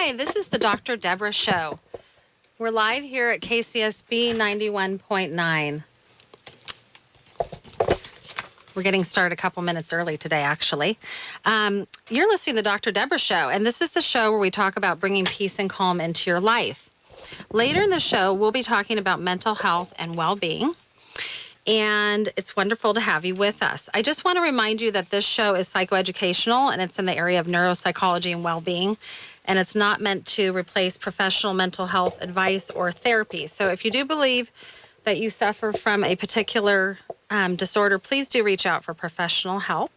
Hi, this is the Dr. Deborah Show. We're live here at KCSB 91.9. We're getting started a couple minutes early today, actually. You're listening to the Dr. Deborah Show, and this is the show where we talk about bringing peace and calm into your life. Later in the show, we'll be talking about mental health and well-being, and it's wonderful to have you with us. I just want to remind you that this show is psychoeducational, and it's in the area of neuropsychology and well-being, and it's not meant to replace professional mental health advice or therapy. So if you do believe that you suffer from a particular disorder, please do reach out for professional help.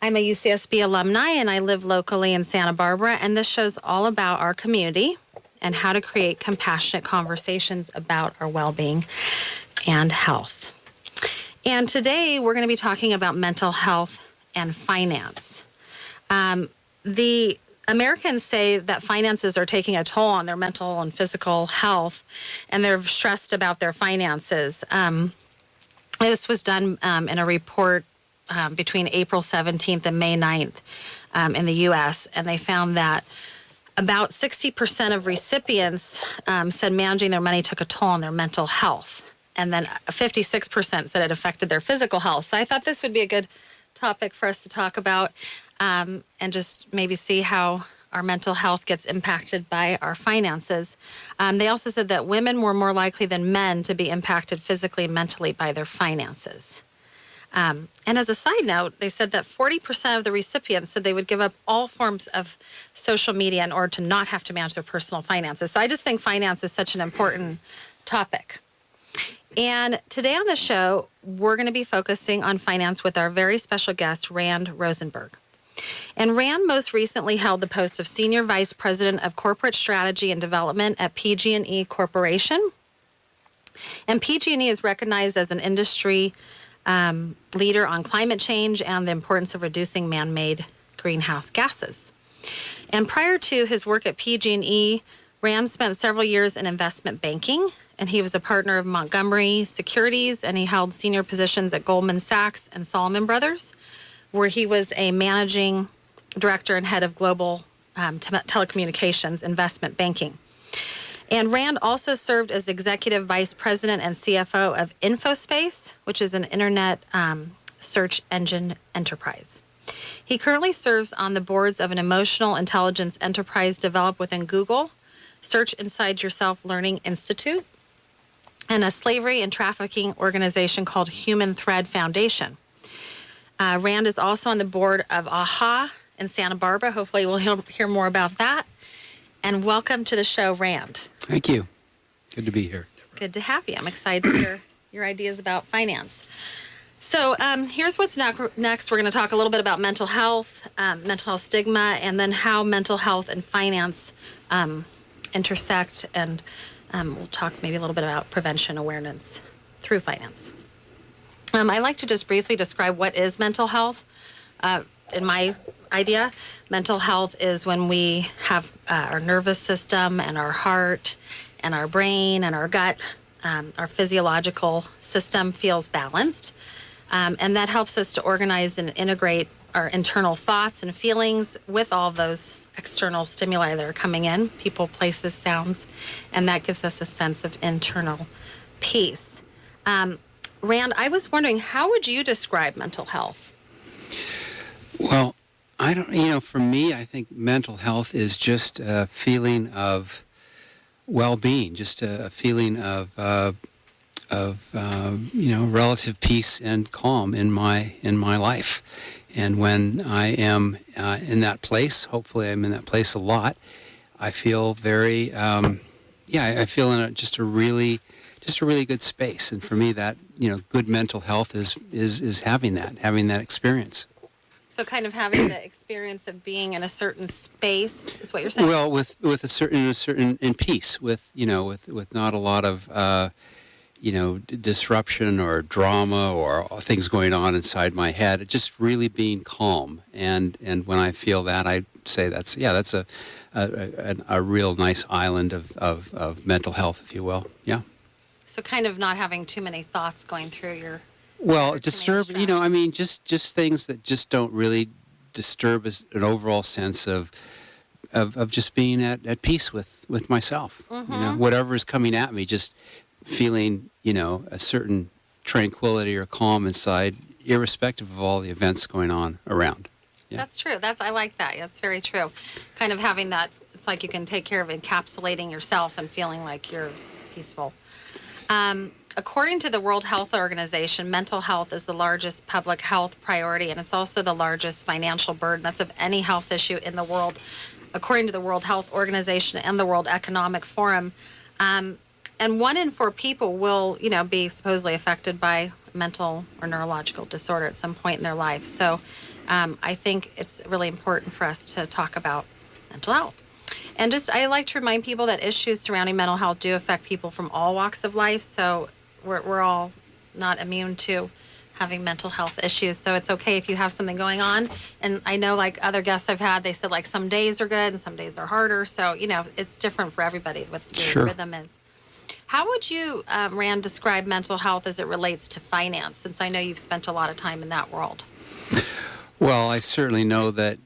I'm a UCSB alumni, and I live locally in Santa Barbara, and this show's all about our community and how to create compassionate conversations about our well-being and health. And today, we're going to be talking about mental health and finance. The Americans say that finances are taking a toll on their mental and physical health, and they're stressed about their finances. This was done in a report between April 17th and May 9th in the U.S., and they found that about 60% of recipients said managing their money took a toll on their mental health, and then 56% said it affected their physical health. So I thought this would be a good topic for us to talk about and just maybe see how our mental health gets impacted by our finances. They also said that women were more likely than men to be impacted physically and mentally by their finances. And as a side note, they said that 40% of the recipients said they would give up all forms of social media in order to not have to manage their personal finances. So I just think finance is such an important topic. And today on the show, we're going to be focusing on finance with our very special guest, Rand Rosenberg. And Rand most recently held the post of Senior Vice President of Corporate Strategy and Development at PG&E Corporation. And PG&E is recognized as an industry leader on climate change and the importance of reducing man-made greenhouse gases. And prior to his work at PG&E, Rand spent several years in investment banking, and he was a partner of Montgomery Securities, and he held senior positions at Goldman Sachs and Salomon Brothers, where he was a managing director and head of global telecommunications investment banking. And Rand also served as executive vice president and CFO of InfoSpace, which is an internet search engine enterprise. He currently serves on the boards of an emotional intelligence enterprise developed within Google, Search Inside Yourself Learning Institute, and a slavery and trafficking organization called Human Thread Foundation. Rand is also on the board of AHA in Santa Barbara. Hopefully we'll hear more about that. And welcome to the show, Rand. Thank you. Good to be here. Good to have you. I'm excited to hear your ideas about finance. So here's what's next. We're going to talk a little bit about mental health stigma, and then how mental health and finance intersect, and we'll talk maybe a little bit about prevention awareness through finance. I like to just briefly describe what is mental health. In my idea, mental health is when we have our nervous system and our heart and our brain and our gut, our physiological system feels balanced. And that helps us to organize and integrate our internal thoughts and feelings with all those external stimuli that are coming in, people, places, sounds, and that gives us a sense of internal peace. Rand, I was wondering, how would you describe mental health? Well, for me, I think mental health is just a feeling of well-being, just a feeling of relative peace and calm in my life. And when I am in that place, hopefully I'm in that place a lot, I feel very, I feel in just a really good space. And for me, that, good mental health is having that experience. So kind of having the experience of being in a certain space is what you're saying? Well, with a certain in peace, with not a lot of disruption or drama or things going on inside my head. Just really being calm, and when I feel that, I say that's a real nice island of mental health, if you will. Yeah. So kind of not having too many thoughts going through your. Well, disturb. Just things that just don't really disturb an overall sense of of just being at peace with myself. Whatever is coming at me, just feeling a certain tranquility or calm inside, irrespective of all the events going on around. Yeah. That's true. I like that. That's very true. Kind of having that, it's like you can take care of encapsulating yourself and feeling like you're peaceful. According to the World Health Organization, mental health is the largest public health priority, and it's also the largest financial burden. That's of any health issue in the world, according to the World Health Organization and the World Economic Forum. And 1 in 4 people will, be supposedly affected by mental or neurological disorder at some point in their life. So I think it's really important for us to talk about mental health. And I like to remind people that issues surrounding mental health do affect people from all walks of life. So we're all not immune to having mental health issues. So it's okay if you have something going on. And I know, like other guests I've had, they said like some days are good and some days are harder. So, it's different for everybody what the rhythm is. How would you, Rand, describe mental health as it relates to finance, since I know you've spent a lot of time in that world? Well, I certainly know that,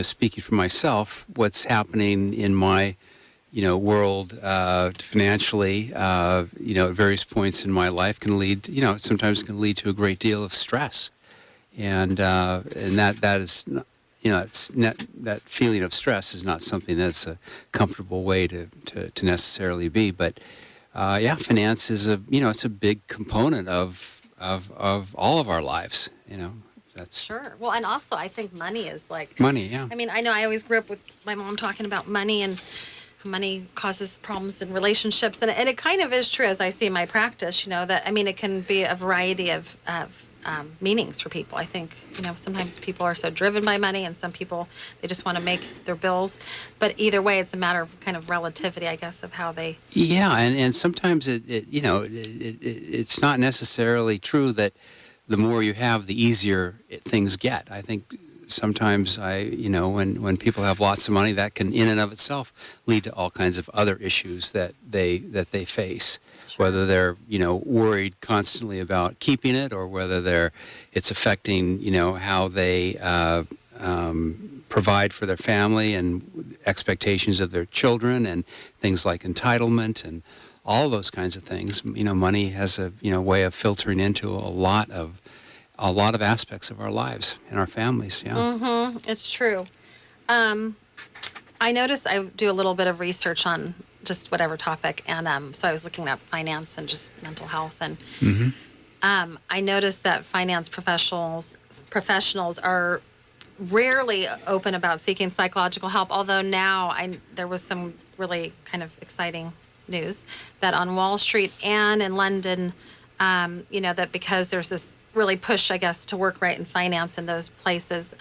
speaking for myself, what's happening in my, world financially, at various points in my life can lead, sometimes can lead to a great deal of stress, and that is, that feeling of stress is not something that's a comfortable way to necessarily be, but finance is it's a big component of all of our lives, That's sure. Well, and also I think money is like money. Yeah. I mean, I know I always grew up with my mom talking about money, and money causes problems in relationships, and it kind of is true as I see in my practice. That it can be a variety of meanings for people. I think sometimes people are so driven by money, and some people they just want to make their bills. But either way, it's a matter of kind of relativity, I guess, of how they. Yeah, and sometimes it's not necessarily true that the more you have, the easier things get. I think sometimes when people have lots of money, that can in and of itself lead to all kinds of other issues that they face. Sure. Whether they're worried constantly about keeping it, or whether it's affecting how they provide for their family and expectations of their children, and things like entitlement and all those kinds of things. Money has a way of filtering into a lot of aspects of our lives and our families. Yeah. Mm-hmm. It's true. I noticed I do a little bit of research on just whatever topic, and so I was looking up finance and just mental health, and I noticed that finance professionals are rarely open about seeking psychological help. Although now there was some really kind of exciting news that on Wall Street and in London, that because there's this really push, I guess, to work right in finance in those places,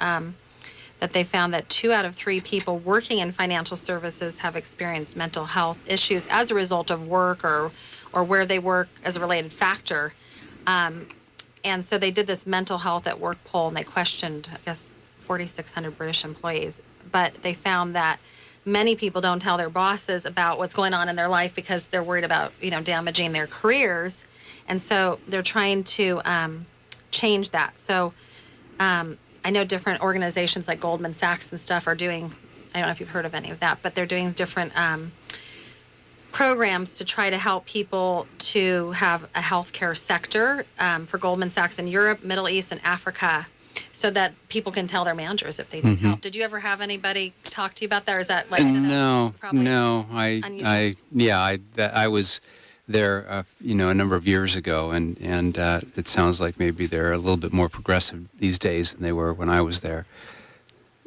that they found that 2 out of 3 people working in financial services have experienced mental health issues as a result of work or where they work as a related factor. And so they did this mental health at work poll, and they questioned, I guess, 4,600 British employees. But they found that many people don't tell their bosses about what's going on in their life because they're worried about, damaging their careers. And so they're trying to change that. So I know different organizations like Goldman Sachs and stuff are doing, I don't know if you've heard of any of that, but they're doing different programs to try to help people to have a healthcare sector for Goldman Sachs in Europe, Middle East, and Africa, so that people can tell their managers if they need help. Did you ever have anybody talk to you about that, or is that like no? Unusual? I was there, a number of years ago, and it sounds like maybe they're a little bit more progressive these days than they were when I was there.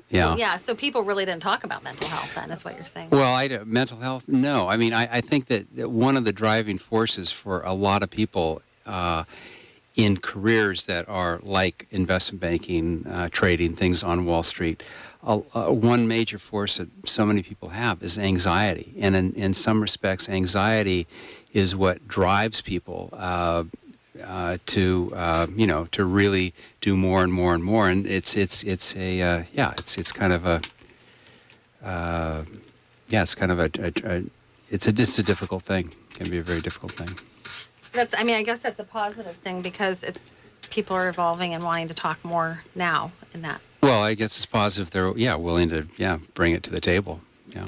Yeah. Yeah. So people really didn't talk about mental health then, is what you're saying. Well, mental health, no. I mean, I think that one of the driving forces for a lot of people in careers that are like investment banking, trading, things on Wall Street, one major force that so many people have is anxiety. And in some respects, anxiety is what drives people to really do more and more and more. And it's kind of a it's a difficult thing. It can be a very difficult thing. I guess that's a positive thing, because people are evolving and wanting to talk more now in that. Well, I guess it's positive they're willing to bring it to the table. Yeah.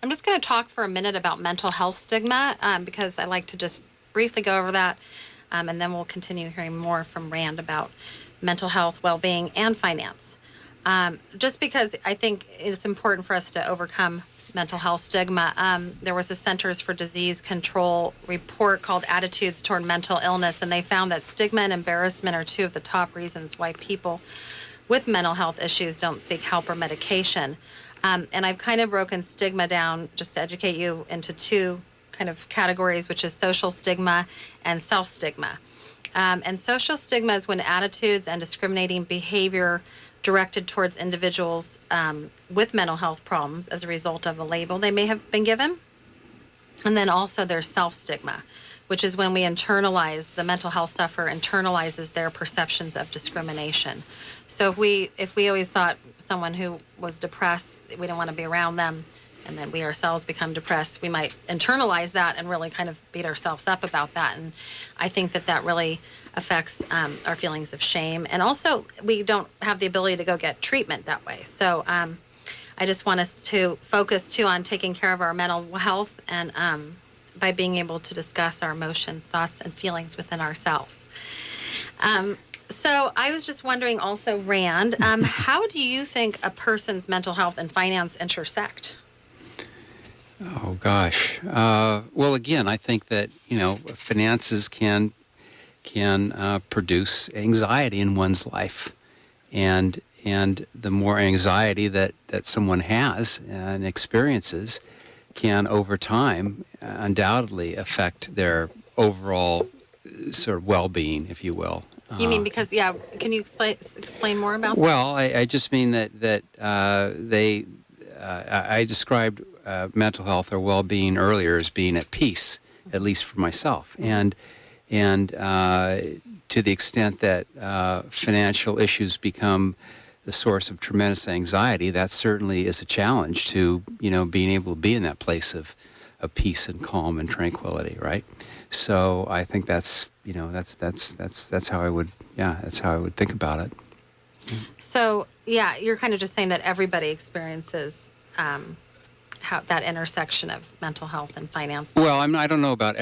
I'm just going to talk for a minute about mental health stigma because I like to just briefly go over that, and then we'll continue hearing more from Rand about mental health, well-being, and finance. Just because I think it's important for us to overcome mental health stigma. There was a Centers for Disease Control report called Attitudes Toward Mental Illness, and they found that stigma and embarrassment are two of the top reasons why people with mental health issues don't seek help or medication. And I've kind of broken stigma down, just to educate you, into two kind of categories, which is social stigma and self-stigma. And social stigma is when attitudes and discriminating behavior directed towards individuals with mental health problems as a result of a label they may have been given. And then also there's self-stigma, which is when we internalize, the mental health sufferer internalizes their perceptions of discrimination. So if we always thought someone who was depressed, we didn't want to be around them, and then we ourselves become depressed, we might internalize that and really kind of beat ourselves up about that. And I think that really affects our feelings of shame. And also, we don't have the ability to go get treatment that way. So I just want us to focus, too, on taking care of our mental health and by being able to discuss our emotions, thoughts, and feelings within ourselves. So I was just wondering also, Rand, how do you think a person's mental health and finance intersect? Oh gosh. Well, again, I think that finances can produce anxiety in one's life, and the more anxiety that someone has and experiences can over time undoubtedly affect their overall sort of well-being, if you will. You mean because, can you explain more about that? Well, I just mean that I described mental health or well-being earlier as being at peace, at least for myself. And to the extent that financial issues become the source of tremendous anxiety, that certainly is a challenge to, being able to be in that place of peace and calm and tranquility, right? So I think that's how I would, that's how I would think about it. So, you're kind of just saying that everybody experiences how that intersection of mental health and finance. Well, I don't know about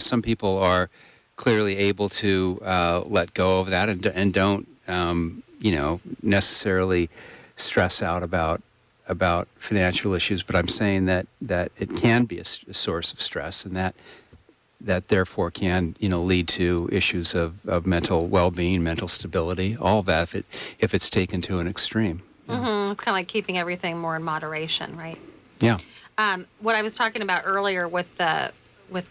some people are clearly able to let go of that and don't, necessarily stress out about financial issues. But I'm saying that it can be a source of stress, and that therefore can, lead to issues of mental well-being, mental stability, all of that if it's taken to an extreme. Mm-hmm. It's kind of like keeping everything more in moderation, right? Yeah. What I was talking about earlier with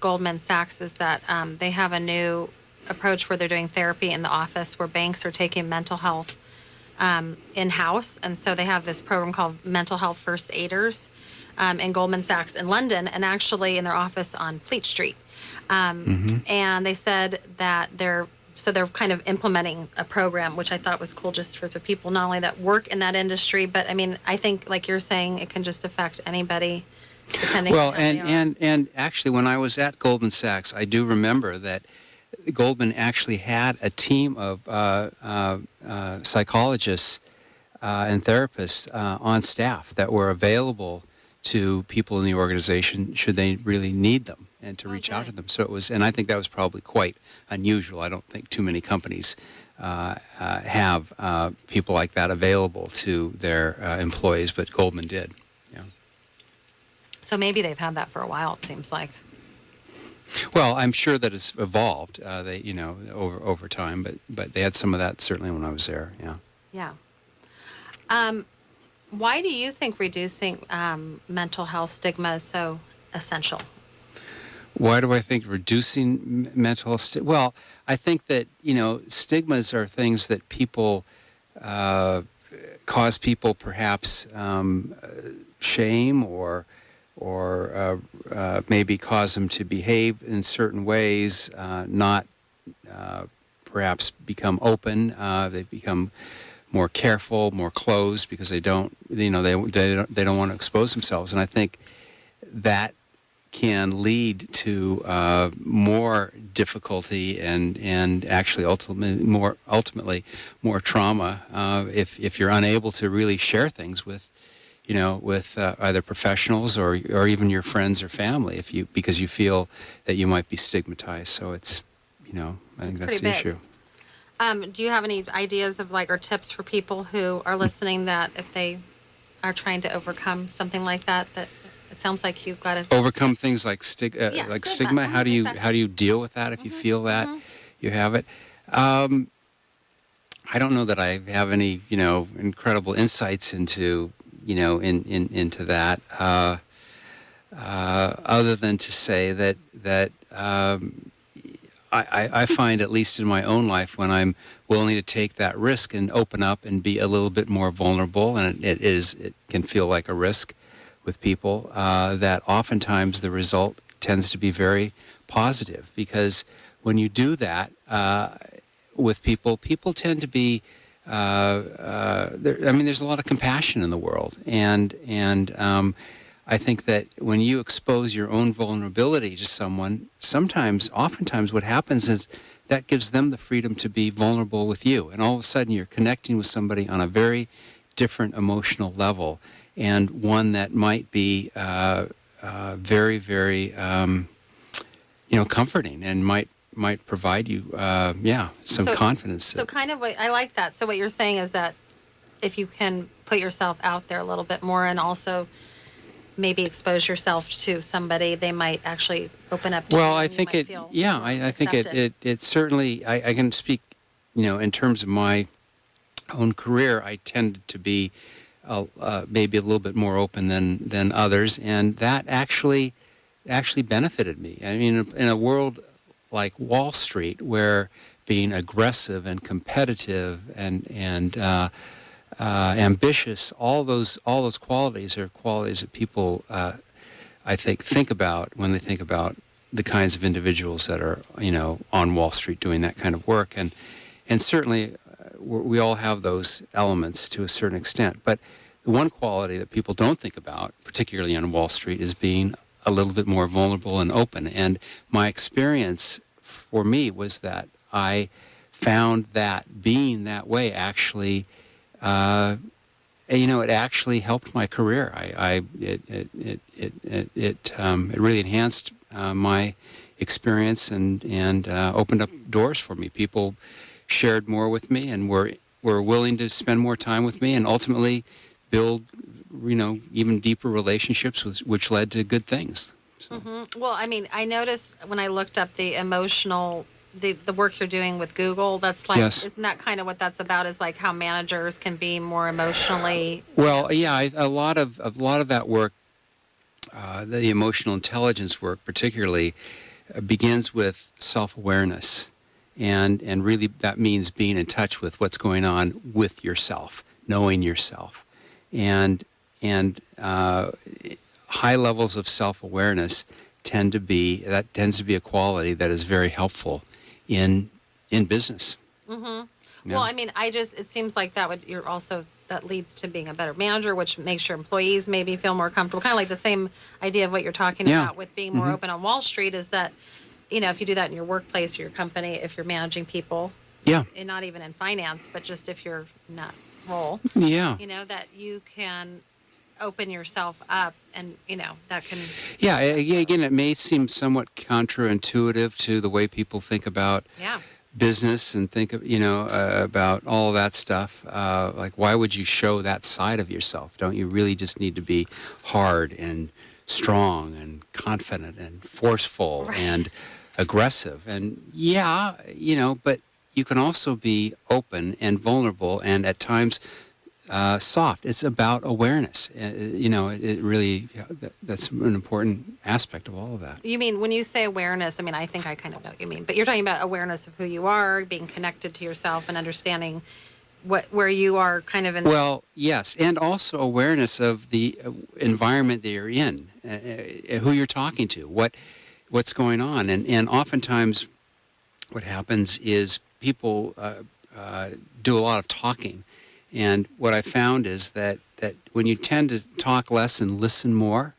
Goldman Sachs is that they have a new approach where they're doing therapy in the office, where banks are taking mental health in-house. And so they have this program called Mental Health First Aiders in Goldman Sachs in London, and actually in their office on Fleet Street. And they said that they're kind of implementing a program, which I thought was cool, just for the people not only that work in that industry, but I think, like you're saying, it can just affect anybody, depending. Well, and actually, when I was at Goldman Sachs, I do remember that Goldman actually had a team of psychologists and therapists on staff that were available to people in the organization should they really need them, and to reach out to them. So it was, and I think that was probably quite unusual. I don't think too many companies have people like that available to their employees, but Goldman did. Yeah. So maybe they've had that for a while, it seems like. Well, I'm sure that it's evolved. Over time, but they had some of that certainly when I was there. Yeah. Yeah. Why do you think reducing mental health stigma is so essential? Why do I think reducing mental health? Well, I think that stigmas are things that people cause people perhaps shame or maybe cause them to behave in certain ways, not perhaps become open. They become more careful, more closed because they don't want to expose themselves. And I think that can lead to more difficulty and actually ultimately more trauma if you're unable to really share things with with either professionals or even your friends or family, because you feel that you might be stigmatized. So it's, I think that's the issue. Do you have any ideas of or tips for people who are listening that if they are trying to overcome something like that, that it sounds like you've got to overcome things like stigma. How do you Exactly. how do you deal with that if you feel that you have it? I don't know that I have any incredible insights into into that, other than to say that I find, at least in my own life, when I'm willing to take that risk and open up and be a little bit more vulnerable, and it can feel like a risk with people, that oftentimes the result tends to be very positive, because when you do that with people tend to be there's a lot of compassion in the world, and I think that when you expose your own vulnerability to someone, oftentimes what happens is that gives them the freedom to be vulnerable with you. And all of a sudden you're connecting with somebody on a very different emotional level, and one that might be very, very, comforting, and might provide you, some confidence. So kind of I like that. So what you're saying is that if you can put yourself out there a little bit more, and also maybe expose yourself to somebody, they might actually open up to you. Well, I think I think it certainly, I can speak, in terms of my own career, I tended to be maybe a little bit more open than others, and that actually benefited me. I mean, in a world like Wall Street, where being aggressive and competitive and ambitious, all those qualities are qualities that people, I think about when they think about the kinds of individuals that are, on Wall Street doing that kind of work, and certainly we all have those elements to a certain extent. But the one quality that people don't think about, particularly on Wall Street, is being a little bit more vulnerable and open. And my experience for me was that I found that being that way actually, it actually helped my career. It really enhanced my experience and opened up doors for me. People shared more with me and were willing to spend more time with me, and ultimately build, even deeper relationships, which led to good things. So. Well, I mean, I noticed when I looked up the emotional, the work you're doing with Google, that's Yes. Isn't that kind of what that's about, is how managers can be more emotionally? Well, yeah, a lot of that work, the emotional intelligence work particularly, begins with self-awareness. And really that means being in touch with what's going on with yourself, knowing yourself. And high levels of self-awareness tends to be a quality that is very helpful in business. Mm-hmm. Yeah. Well, I mean, it seems like that leads to being a better manager, which makes your employees maybe feel more comfortable. Kind of like the same idea of what you're talking about with being more open on Wall Street, is that, if you do that in your workplace or your company, if you're managing people, and not even in finance, but just if you're in that role, that you can open yourself up, and that can. Yeah, again, it may seem somewhat counterintuitive to the way people think about business and think of, about all that stuff. Like, why would you show that side of yourself? Don't you really just need to be hard and strong and confident and forceful and aggressive? And but you can also be open and vulnerable, and at times soft. It's about awareness. It really, that's an important aspect of all of that. You mean, when you say awareness, I mean, I think I kind of know what you mean, but you're talking about awareness of who you are, being connected to yourself, and understanding where you are kind of in. Well, yes, and also awareness of the environment that you're in, who you're talking to, what's going on, and oftentimes what happens is people do a lot of talking. And what I found is that when you tend to talk less and listen more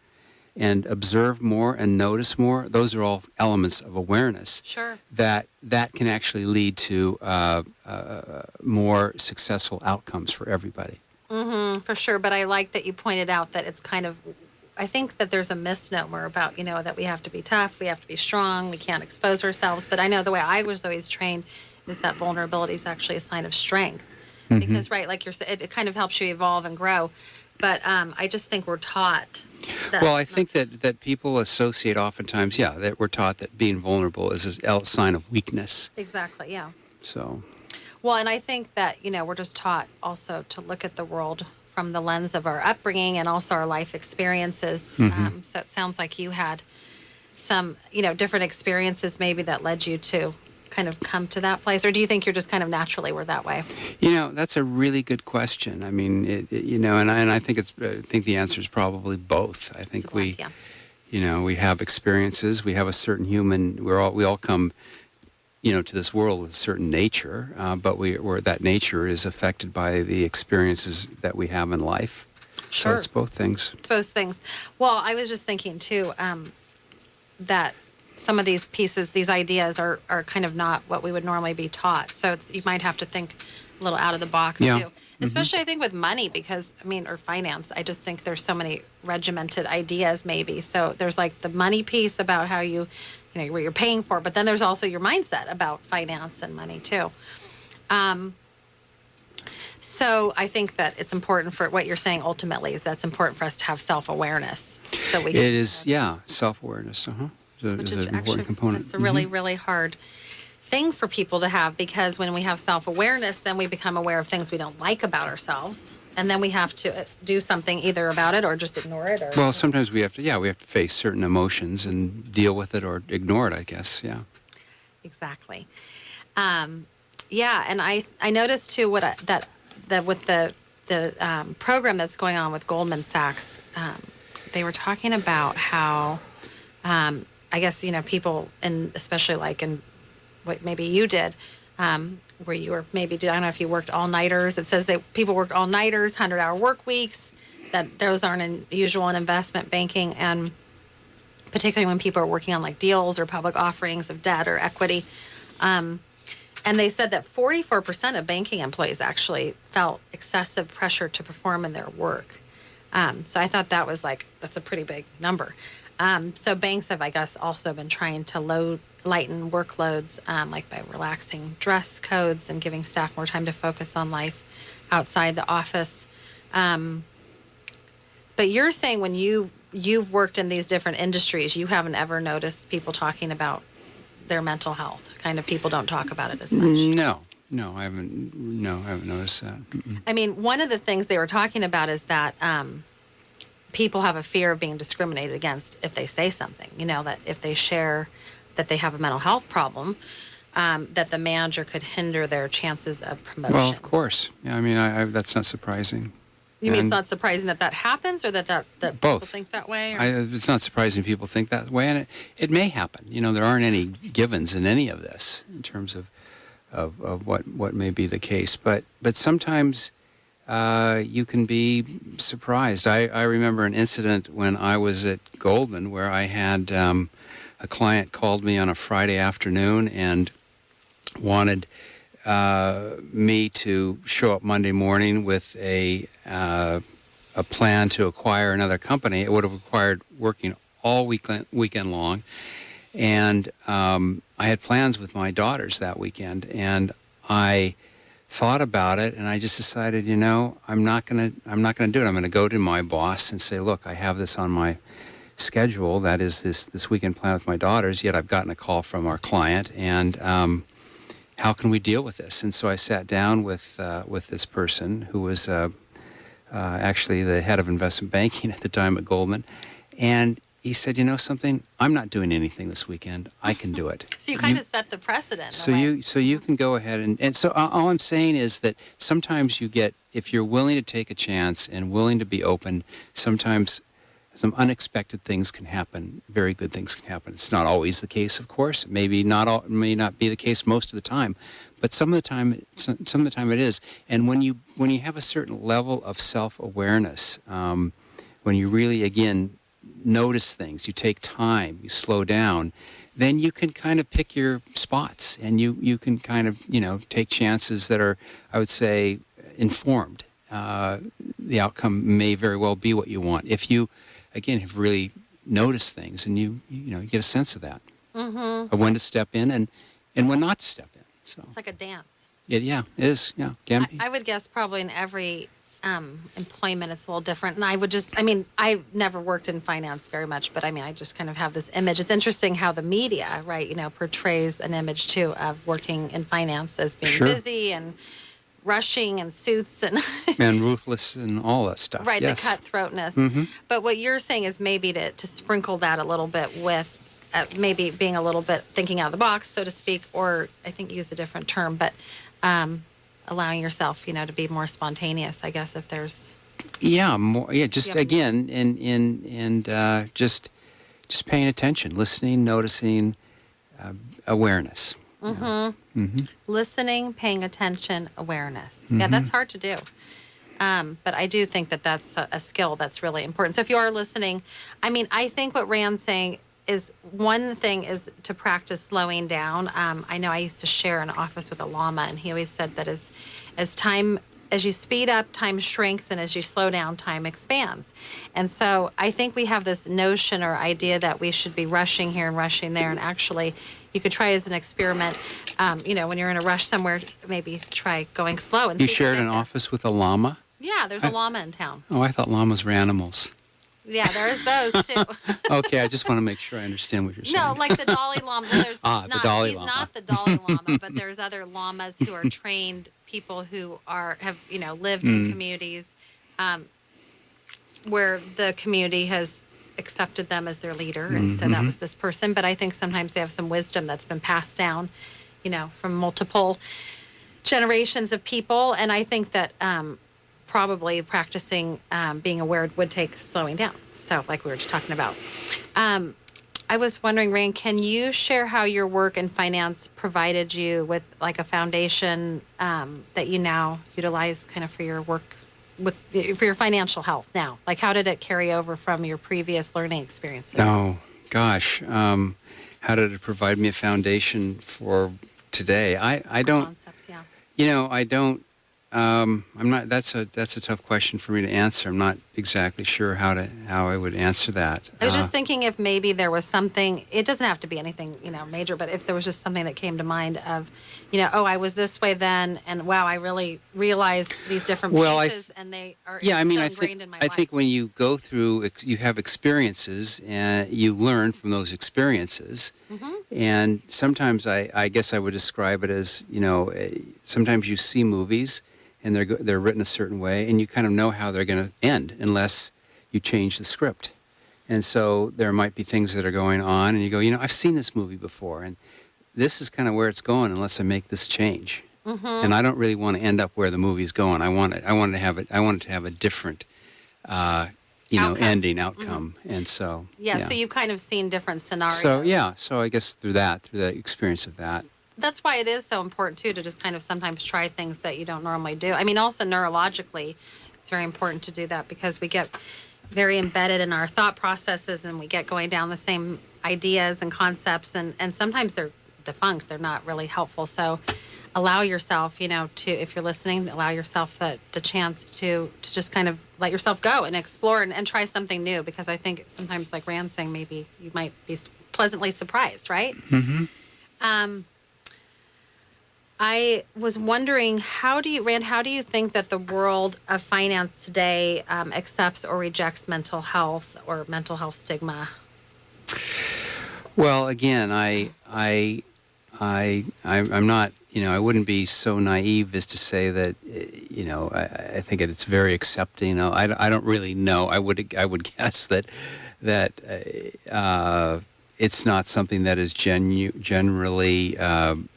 and observe more and notice more, those are all elements of awareness. Sure. That can actually lead to more successful outcomes for everybody. For sure. But I like that you pointed out that it's kind of, I think that there's a misnomer about, that we have to be tough, we have to be strong, we can't expose ourselves. But I know the way I was always trained is that vulnerability is actually a sign of strength. Because, right, like you're saying, it kind of helps you evolve and grow. But I just think we're taught that. Well, I think that people associate oftentimes, that we're taught that being vulnerable is a sign of weakness. Exactly, yeah. So. Well, and I think that, we're just taught also to look at the world from the lens of our upbringing and also our life experiences. So it sounds like you had some, different experiences maybe that led you to kind of come to that place. Or do you think you're just kind of naturally were that way? That's a really good question. I mean, and I think I think the answer is probably both. I think we have experiences. We have a certain human. We all come, to this world with a certain nature, but that nature is affected by the experiences that we have in life. Sure. So it's both things. It's both things. Well, I was just thinking too that some of these pieces, these ideas are kind of not what we would normally be taught. So you might have to think a little out of the box too. Especially I think with money because, or finance, I just think there's so many regimented ideas maybe. So there's like the money piece about how what you're paying for, but then there's also your mindset about finance and money too. So I think that it's important for what you're saying ultimately is that's important for us to have self-awareness. So we. It is, self-awareness. Which is an important component. It's a really, really hard thing for people to have because when we have self-awareness, then we become aware of things we don't like about ourselves. And then we have to do something either about it or just ignore it. Well, sometimes we have to face certain emotions and deal with it or ignore it, I guess, yeah. Exactly. And I noticed too that with the program that's going on with Goldman Sachs, they were talking about how I guess, people, and especially like in what maybe you did, where you were maybe, I don't know if you worked all-nighters. It says that people worked all-nighters, 100-hour work weeks, that those aren't usual in investment banking, and particularly when people are working on like deals or public offerings of debt or equity. And they said that 44% of banking employees actually felt excessive pressure to perform in their work. So I thought that's a pretty big number. So banks have, I guess, also been trying to lighten workloads, like by relaxing dress codes and giving staff more time to focus on life outside the office. But you're saying when you've worked in these different industries, you haven't ever noticed people talking about their mental health. Kind of people don't talk about it as much. No, I haven't noticed that. Mm-mm. One of the things they were talking about is that people have a fear of being discriminated against if they say something, that if they share that they have a mental health problem, that the manager could hinder their chances of promotion. Well, of course. Yeah, that's not surprising. You mean it's not surprising that happens or that both. people think that way? It's not surprising people think that way, and it may happen. There aren't any givens in any of this in terms of what may be the case. But sometimes you can be surprised. I remember an incident when I was at Goldman where I had a client called me on a Friday afternoon and wanted me to show up Monday morning with a plan to acquire another company. It would have required working all weekend long, and I had plans with my daughters that weekend, and I thought about it, and I just decided, I'm not gonna do it. I'm gonna go to my boss and say, look, I have this on my schedule. That is this weekend plan with my daughters. Yet I've gotten a call from our client, and how can we deal with this? And so I sat down with this person who was actually the head of investment banking at the time at Goldman, and he said, something, I'm not doing anything this weekend. I can do it. So you kind of set the precedent. So you can go ahead and so all I'm saying is that sometimes if you're willing to take a chance and willing to be open, sometimes some unexpected things can happen. Very good things can happen. It's not always the case, of course. It may not be the case most of the time, but some of the time it is. And when you have a certain level of self-awareness, when you really again notice things, you take time, you slow down, then you can kind of pick your spots, and you can kind of take chances that are, I would say, informed. the outcome may very well be what you want. If you, again, have really noticed things and you get a sense of that, of when to step in and when not to step in. So It's like a dance. it is. Yeah, can be. I would guess probably in every employment it's a little different. And I never worked in finance very much, but I just kind of have this image. It's interesting how the media, right, portrays an image too of working in finance as being Sure. busy and rushing and suits and And ruthless and all that stuff. right, Yes. the cutthroatness. But what you're saying is maybe to sprinkle that a little bit with maybe being a little bit thinking out of the box, so to speak, or I think use a different term, but allowing yourself, to be more spontaneous, I guess, if there's Yeah, more. Yeah, just Yeah. again, and just paying attention, listening, noticing, awareness. listening, paying attention, awareness. Yeah, that's hard to do. But I do think that that's a skill that's really important. So if you are listening, I think what Rand's saying is one thing is to practice slowing down. I know I used to share an office with a llama, and he always said that as you speed up, time shrinks, and as you slow down, time expands. And so I think we have this notion or idea that we should be rushing here and rushing there, and actually you could try as an experiment, when you're in a rush somewhere, maybe try going slow. And You see if shared get an there. office with a llama? Yeah, there's a llama in town. Oh, I thought llamas were animals. Yeah, there's those too. Okay, I just want to make sure I understand what you're saying. No, like the Dalai Lama. There's the Dalai he's Lama. not the Dalai Lama, but there's other llamas who are trained people who have lived in communities where the community has accepted them as their leader, and so that was this person. But I think sometimes they have some wisdom that's been passed down, from multiple generations of people, and I think that probably practicing being aware would take slowing down. So like we were just talking about. I was wondering, Rand, can you share how your work in finance provided you with like a foundation that you now utilize kind of for your work for your financial health now? Like how did it carry over from your previous learning experiences? Oh, gosh. How did it provide me a foundation for today? I don't, Concepts, yeah. I don't, I'm not, that's a tough question for me to answer. I'm not exactly sure how I would answer that. I was just thinking if maybe there was something, it doesn't have to be anything, major, but if there was just something that came to mind of, I was this way then, and wow, I really realized these different pieces, and they are so ingrained in my life. I think when you go through, you have experiences, and you learn from those experiences. And sometimes I guess I would describe it as, sometimes you see movies, and they're written a certain way, and you kind of know how they're going to end unless you change the script. And so there might be things that are going on, and you go, I've seen this movie before, and this is kind of where it's going unless I make this change. And I don't really want to end up where the movie's going. I want it to have a different, ending outcome. And so So you've kind of seen different scenarios. So I guess through the experience of that. That's why it is so important, too, to just kind of sometimes try things that you don't normally do. Also neurologically, it's very important to do that because we get very embedded in our thought processes and we get going down the same ideas and concepts, and sometimes they're defunct. They're not really helpful. So allow yourself, to, if you're listening, allow yourself the chance to just kind of let yourself go and explore and try something new, because I think sometimes, like Rand's saying, maybe you might be pleasantly surprised, right? I was wondering, Rand, how do you think that the world of finance today accepts or rejects mental health or mental health stigma? Well, again, I'm not, I wouldn't be so naive as to say that, I think it's very accepting. I don't really know. I would guess that it's not something that is generally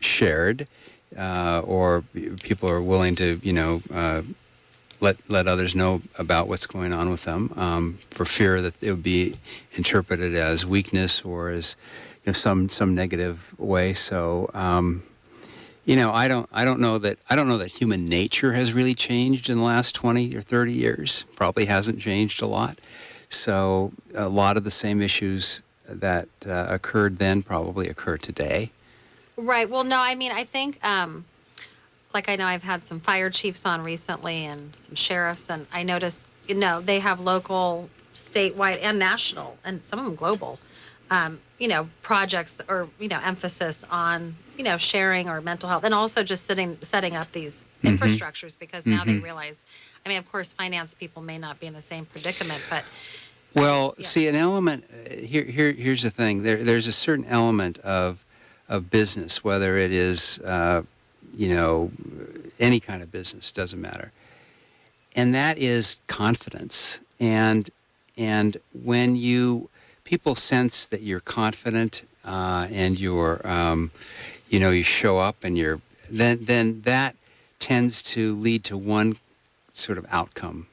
shared. Or people are willing to, let others know about what's going on with them, for fear that it would be interpreted as weakness or as some negative way. So I don't know that human nature has really changed in the last 20 or 30 years. Probably hasn't changed a lot. So a lot of the same issues that occurred then probably occur today. Right. Well, no, I think like I know I've had some fire chiefs on recently and some sheriffs, and I noticed, they have local, statewide, and national, and some of them global, projects or, emphasis on, sharing or mental health, and also just setting up these infrastructures, because now they realize, I mean, of course, finance people may not be in the same predicament, but. Well, see, an element here's the thing. There's a certain element of business, whether it is any kind of business, doesn't matter, and that is confidence. And when people sense that you're confident and you're you show up and then that tends to lead to one sort of outcome.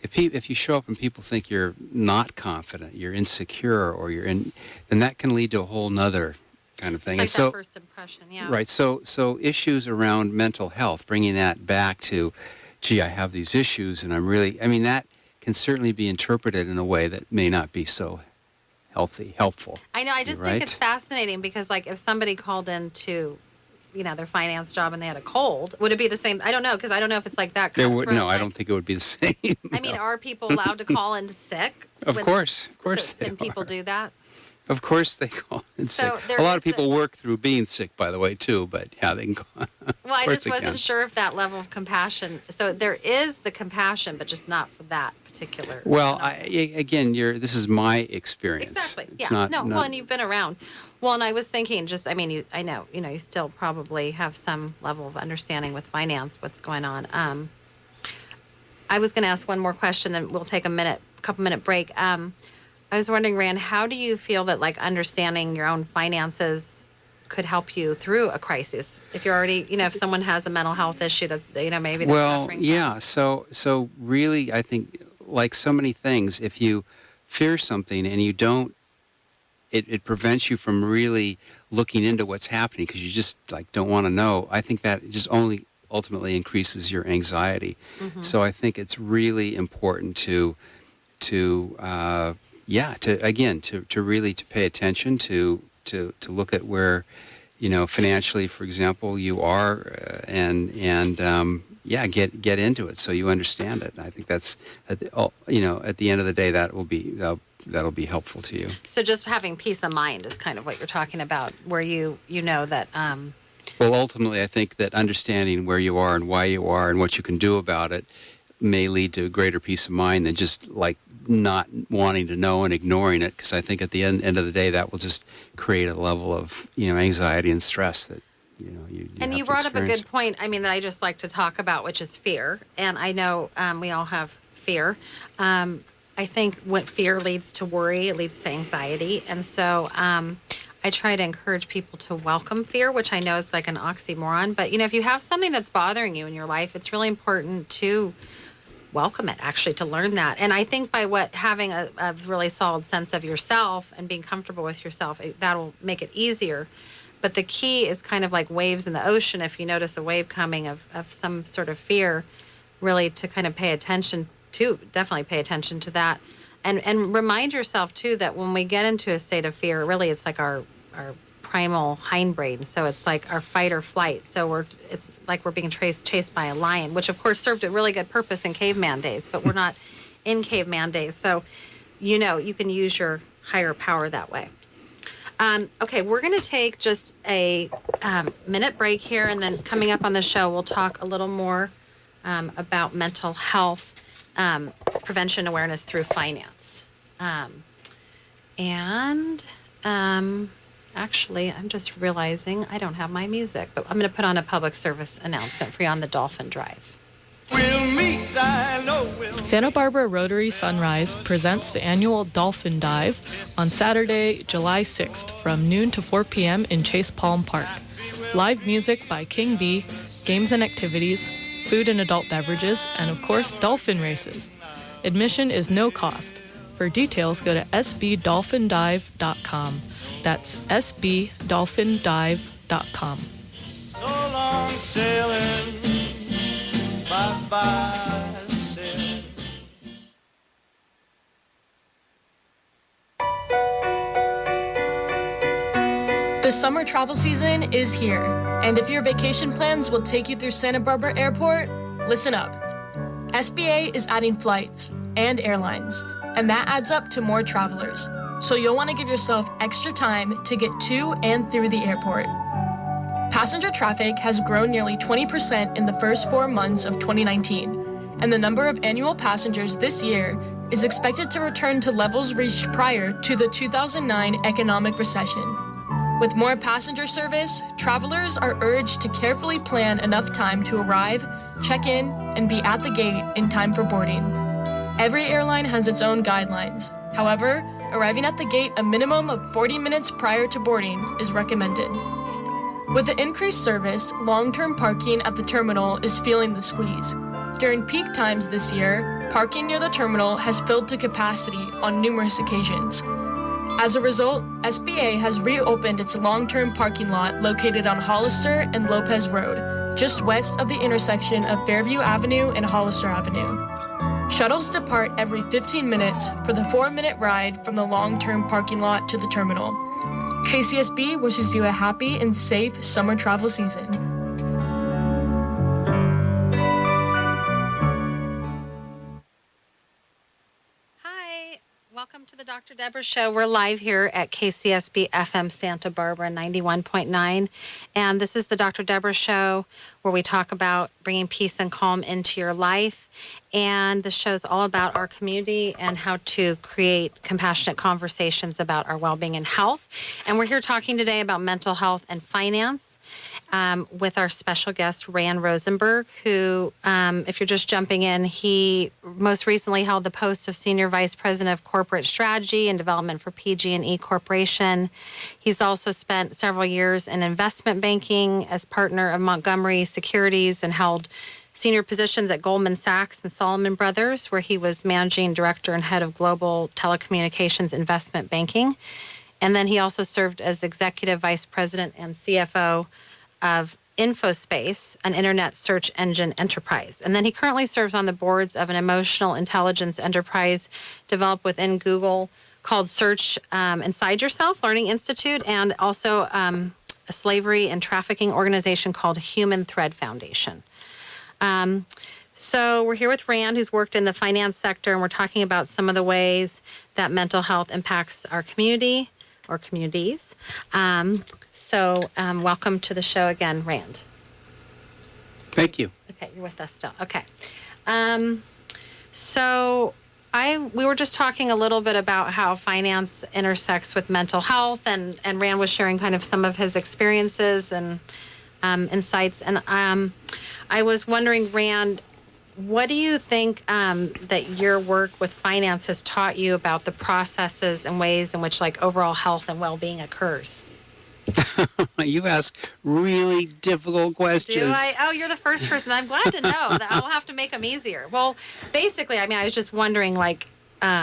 If you show up and people think you're not confident, you're insecure, or then that can lead to a whole nother kind of thing. It's like that first impression, yeah. Right. So issues around mental health, bringing that back to, gee, I have these issues, and that can certainly be interpreted in a way that may not be so helpful. I know. I just think it's fascinating because, like, if somebody called into their finance job and they had a cold, would it be the same? I don't know, because I don't know if it's like that. No, I don't think it would be the same. I mean, are people allowed to call in sick? Of course. Can people do that? Of course they call in sick. A lot of people work through being sick, by the way, too, but yeah, they can call. Well, I just wasn't sure if that level of compassion. So there is the compassion, but just not for that particular. Well, this is my experience. Exactly. It's yeah. Well, and you've been around. Well, and I was thinking, I know, you still probably have some level of understanding with finance, what's going on. I was going to ask one more question, then we'll take a couple minute break. I was wondering, Rand, how do you feel that, like, understanding your own finances could help you through a crisis? If you're already, if someone has a mental health issue that, maybe they're suffering from. Yeah. So really, I think, like so many things, if you fear something and you don't, it prevents you from really looking into what's happening because you just, like, don't want to know. I think that just only ultimately increases your anxiety. Mm-hmm. So I think it's really important to really pay attention to look at where, financially, for example, you are, get into it so you understand it. And I think that's at the end of the day that'll be helpful to you. So just having peace of mind is kind of what you're talking about, where you know that. Well, ultimately, I think that understanding where you are and why you are and what you can do about it may lead to greater peace of mind than just, like, not wanting to know and ignoring it, because I think at the end of the day that will just create a level of anxiety and stress that you and you brought up a good point. I mean, that I just like to talk about, which is fear. And I know we all have fear. I think when fear leads to worry, it leads to anxiety, and so I try to encourage people to welcome fear, which I know is like an oxymoron. But if you have something that's bothering you in your life, it's really important to welcome it, actually, to learn that. And I think by having a really solid sense of yourself and being comfortable with yourself, that'll make it easier. But the key is kind of like waves in the ocean. If you notice a wave coming of some sort of fear, really to kind of definitely pay attention to that. And remind yourself, too, that when we get into a state of fear, really it's like our primal hindbrain. So it's like our fight or flight. So it's like we're being chased by a lion, which of course served a really good purpose in caveman days, but we're not in caveman days. So, you can use your higher power that way. Okay, we're going to take just a minute break here, and then coming up on the show, we'll talk a little more about mental health, prevention awareness through finance. Actually, I'm just realizing I don't have my music, but I'm going to put on a public service announcement for you on the Dolphin Drive. Santa Barbara Rotary Sunrise presents the annual Dolphin Dive on Saturday, July 6th from noon to 4 p.m. in Chase Palm Park. Live music by King Bee, games and activities, food and adult beverages, and of course, dolphin races. Admission is no cost. For details, go to sbdolphindive.com. That's sbdolphindive.com. So long sailing, bye-bye sailing. The The summer travel season is here, and if your vacation plans will take you through Santa Barbara Airport, listen up. SBA is adding flights and airlines, and that adds up to more travelers. So you'll want to give yourself extra time to get to and through the airport. Passenger traffic has grown nearly 20% in the first 4 months of 2019, and the number of annual passengers this year is expected to return to levels reached prior to the 2009 economic recession. With more passenger service, travelers are urged to carefully plan enough time to arrive, check in, and be at the gate in time for boarding. Every airline has its own guidelines. However, arriving at the gate a minimum of 40 minutes prior to boarding is recommended. With the increased service, long-term parking at the terminal is feeling the squeeze. During peak times this year, parking near the terminal has filled to capacity on numerous occasions. As a result, SBA has reopened its long-term parking lot located on Hollister and Lopez Road, just west of the intersection of Fairview Avenue and Hollister Avenue. Shuttles depart every 15 minutes for the 4-minute ride from the long-term parking lot to the terminal. KCSB wishes you a happy and safe summer travel season. Hi, welcome to the Dr. Deborah Show. We're live here at KCSB FM Santa Barbara 91.9. And this is the Dr. Deborah Show, where we talk about bringing peace and calm into your life. And the show is all about our community and how to create compassionate conversations about our well-being and health. And we're here talking today about mental health and finance with our special guest, Rand Rosenberg, who, if you're just jumping in, he most recently held the post of Senior Vice President of Corporate Strategy and Development for PG&E Corporation. He's also spent several years in investment banking as partner of Montgomery Securities and held senior positions at Goldman Sachs and Salomon Brothers, where he was managing director and head of global telecommunications investment banking. And then he also served as executive vice president and CFO of InfoSpace, an internet search engine enterprise. And then he currently serves on the boards of an emotional intelligence enterprise developed within Google called Search Inside Yourself Learning Institute, and also a slavery and trafficking organization called Human Thread Foundation. So we're here with Rand, who's worked in the finance sector, and we're talking about some of the ways that mental health impacts our community or communities. So welcome to the show again, Rand. Thank you. Okay, you're with us still. Okay. So we were just talking a little bit about how finance intersects with mental health, and Rand was sharing kind of some of his experiences and insights. And I was wondering, Rand, what do you think that your work with finance has taught you about the processes and ways in which like overall health and well-being occurs? You ask really difficult questions. Do I? Oh, you're the first person. I'm glad to know that I'll have to make them easier. Well, basically, I mean, I was just wondering, like, do you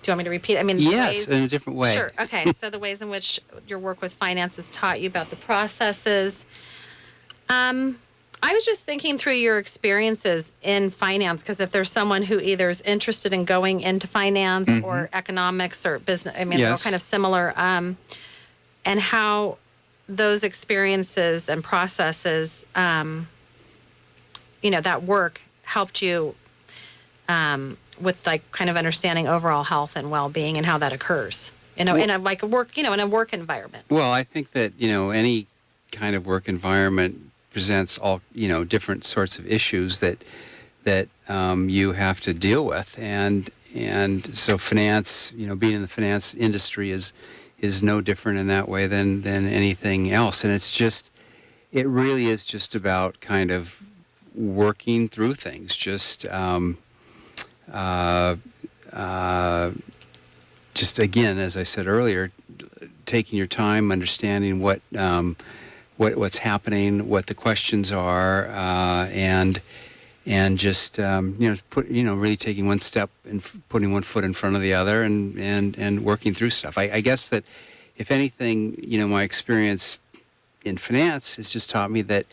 want me to repeat? I mean, yes, in a different way. Sure. Okay. So the ways in which your work with finance has taught you about the processes. I was just thinking through your experiences in finance, because if there's someone who either is interested in going into finance or economics or business, I mean, they're all kind of similar, and how those experiences and processes, that work helped you with like kind of understanding overall health and well-being and how that occurs, in a work environment. Well, I think that, any kind of work environment presents all, different sorts of issues that you have to deal with. And so finance, being in the finance industry is no different in that way than anything else. And it really is just about kind of working through things, just again, as I said earlier, taking your time, understanding what's happening, what the questions are, and just really taking one step and putting one foot in front of the other, and working through stuff. I guess that if anything, my experience in finance has just taught me that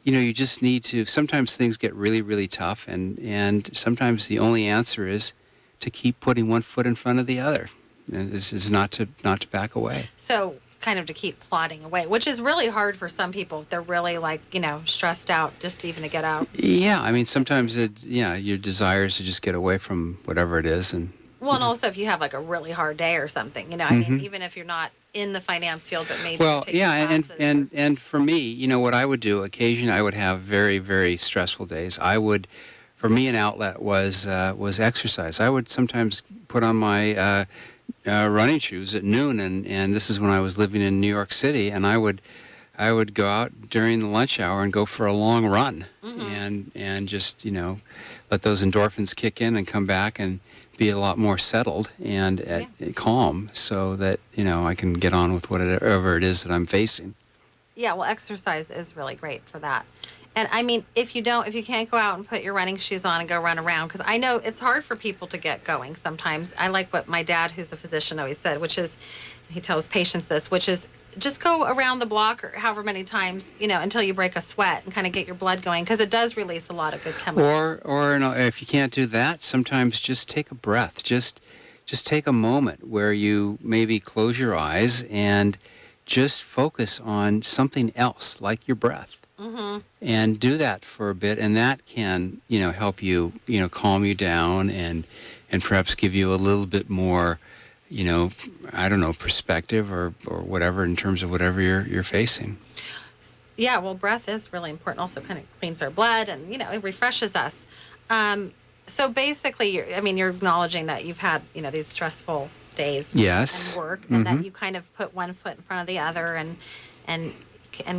you just need to. Sometimes things get really, really tough, and sometimes the only answer is to keep putting one foot in front of the other, and this is not to back away. So kind of to keep plodding away, which is really hard for some people if they're really like, stressed out just even to get out. Yeah, I mean, sometimes your desire is to just get away from whatever it is, and Well, and also if you have like a really hard day or something, I mean, even if you're not in the finance field, but maybe well, you're taking yeah, classes and for me, what I would do occasionally, I would have very, very stressful days. For me, an outlet was exercise. I would sometimes put on my running shoes at noon, and this is when I was living in New York City, and I would go out during the lunch hour and go for a long run, and just let those endorphins kick in and come back and be a lot more settled and calm, so that I can get on with whatever it is that I'm facing. Yeah, well, exercise is really great for that. And I mean, if you can't go out and put your running shoes on and go run around, because I know it's hard for people to get going sometimes. I like what my dad, who's a physician, always said, which is, he tells patients this, which is just go around the block or however many times, until you break a sweat and kind of get your blood going, because it does release a lot of good chemicals. Or if you can't do that, sometimes just take a breath. Just take a moment where you maybe close your eyes and just focus on something else, like your breath. And do that for a bit, and that can, help you, calm you down and perhaps give you a little bit more, I don't know, perspective or whatever in terms of whatever you're facing. Yeah, well, breath is really important. Also kind of cleans our blood and, it refreshes us. So basically, you're acknowledging that you've had, these stressful days Yes. and work, and that you kind of put one foot in front of the other and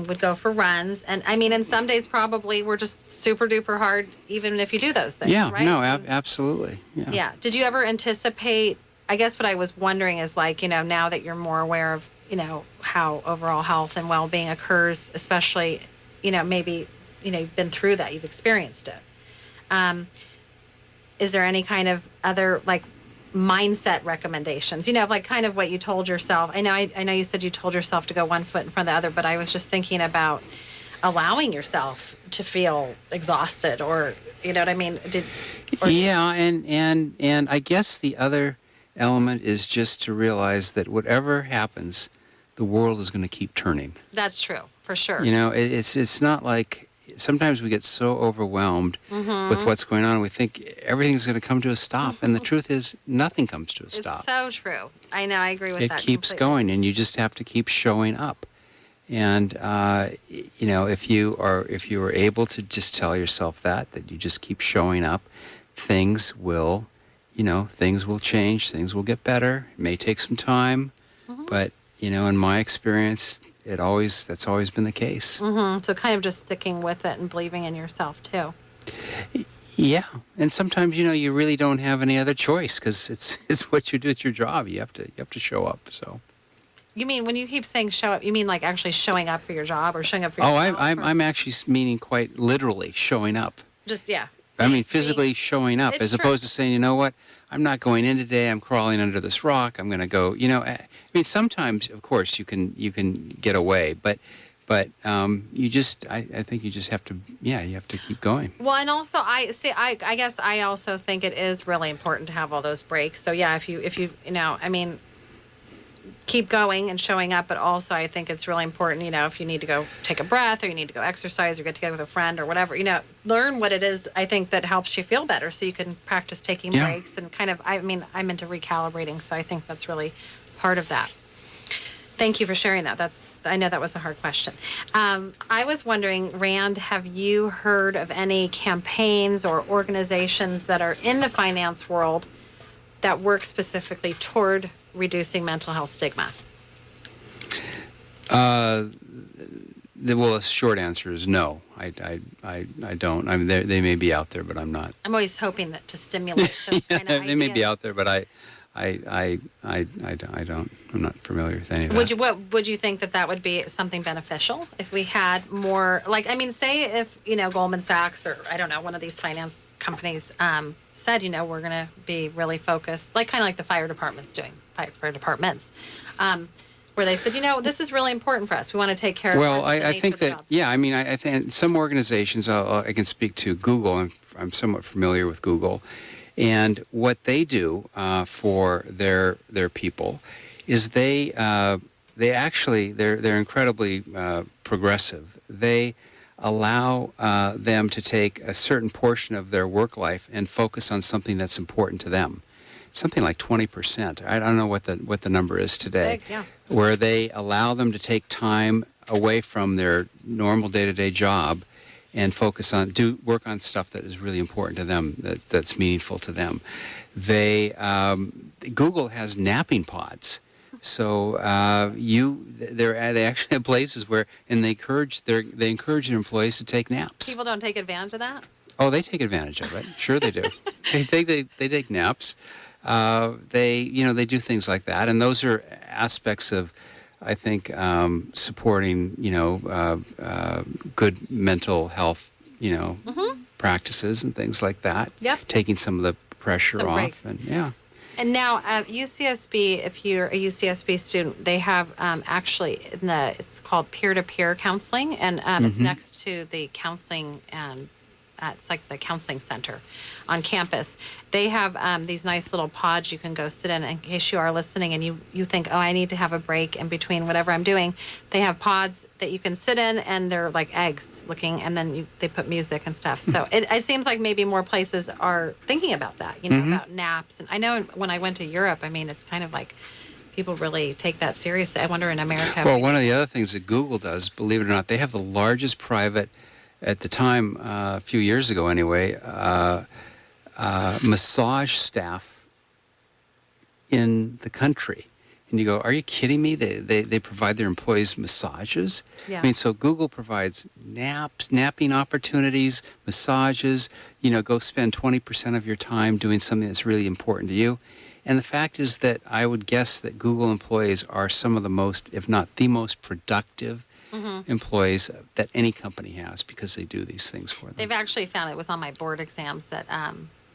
would go for runs. And I mean, and some days probably were just super duper hard, even if you do those things, Yeah, right? no, absolutely. Yeah. Did you ever anticipate, I guess what I was wondering is like, now that you're more aware of, how overall health and well-being occurs, especially, maybe, you've been through that, you've experienced it. Is there any kind of other, like, mindset recommendations, like kind of what you told yourself? I know you said you told yourself to go one foot in front of the other, but I was just thinking about allowing yourself to feel exhausted, or you know what I mean? And I guess the other element is just to realize that whatever happens, the world is going to keep turning. That's true, for sure. It's not like sometimes we get so overwhelmed with what's going on, we think everything's going to come to a stop. And the truth is, nothing comes to a stop. It's so true. I know, I agree with that. It keeps completely. going, and you just have to keep showing up. And, if you are able to just tell yourself that you just keep showing up, things will change, things will get better. It may take some time, but, in my experience, that's always been the case. So kind of just sticking with it and believing in yourself too. Yeah, and sometimes you really don't have any other choice, because it's what you do. It's your job. You have to show up. So. You mean when you keep saying show up? You mean like actually showing up for your job or showing up for yourself? I'm actually meaning quite literally showing up. Just yeah. I mean physically showing up, as opposed to saying, you know what, I'm not going in today. I'm crawling under this rock. I'm going to go. I mean, sometimes, of course, you can get away, but you just, I think you just have to, you have to keep going. Well, and also I guess I also think it is really important to have all those breaks. So yeah, if you I mean, keep going and showing up, but also I think it's really important, if you need to go take a breath or you need to go exercise or get together with a friend or whatever, learn what it is, I think, that helps you feel better, so you can practice taking breaks and kind of, I'm into recalibrating, so I think that's really part of that. Thank you for sharing that. I know that was a hard question. I was wondering, Rand, have you heard of any campaigns or organizations that are in the finance world that work specifically toward reducing mental health stigma? Well, the short answer is no. I don't. I mean, they may be out there, but I'm not. I'm always hoping that to stimulate those kind of ideas. They may be out there, but I don't. I'm not familiar with any of that. What would you think that would be something beneficial if we had more, like, I mean, say if, Goldman Sachs or, I don't know, one of these finance companies said, we're going to be really focused, like kind of like the fire departments, where they said, this is really important for us. We want to take care of Well, I think that, I think some organizations, I can speak to Google. I'm somewhat familiar with Google. And what they do for their people is they they're incredibly progressive. They allow them to take a certain portion of their work life and focus on something that's important to them. Something like 20%. I don't know what the number is today. Big, yeah. Where they allow them to take time away from their normal day-to-day job and focus on work on stuff that is really important to them, that's meaningful to them. Google has napping pods. So they actually have places where, and they encourage their employees to take naps. People don't take advantage of that? Oh, they take advantage of it. Sure, they do. they take naps. They do things like that, and those are aspects of, I think, supporting good mental health practices and things like that. Yep. Taking some of the pressure Some off, breaks. and yeah. And now, UCSB, if you're a UCSB student, they have actually it's called peer-to-peer counseling, and it's next to the counseling and it's like the counseling center on campus. They have these nice little pods you can go sit in case you are listening and you think, oh, I need to have a break in between whatever I'm doing. They have pods that you can sit in, and they're like eggs looking, and then they put music and stuff. So it seems like maybe more places are thinking about that, about naps. And I know when I went to Europe, I mean, it's kind of like people really take that seriously. I wonder in America. Well, one of the other things that Google does, believe it or not, they have the largest private, at the time, a few years ago anyway, massage staff in the country. And you go, are you kidding me? They provide their employees massages? Yeah. I mean, so Google provides napping opportunities, massages, go spend 20% of your time doing something that's really important to you. And the fact is that I would guess that Google employees are some of the most, if not the most productive employees that any company has, because they do these things for them. They've actually found, it was on my board exams, that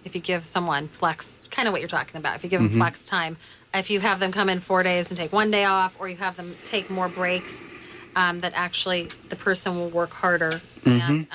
if you give someone flex, kind of what you're talking about, if you give them flex time, if you have them come in 4 days and take 1 day off, or you have them take more breaks, that actually the person will work harder, and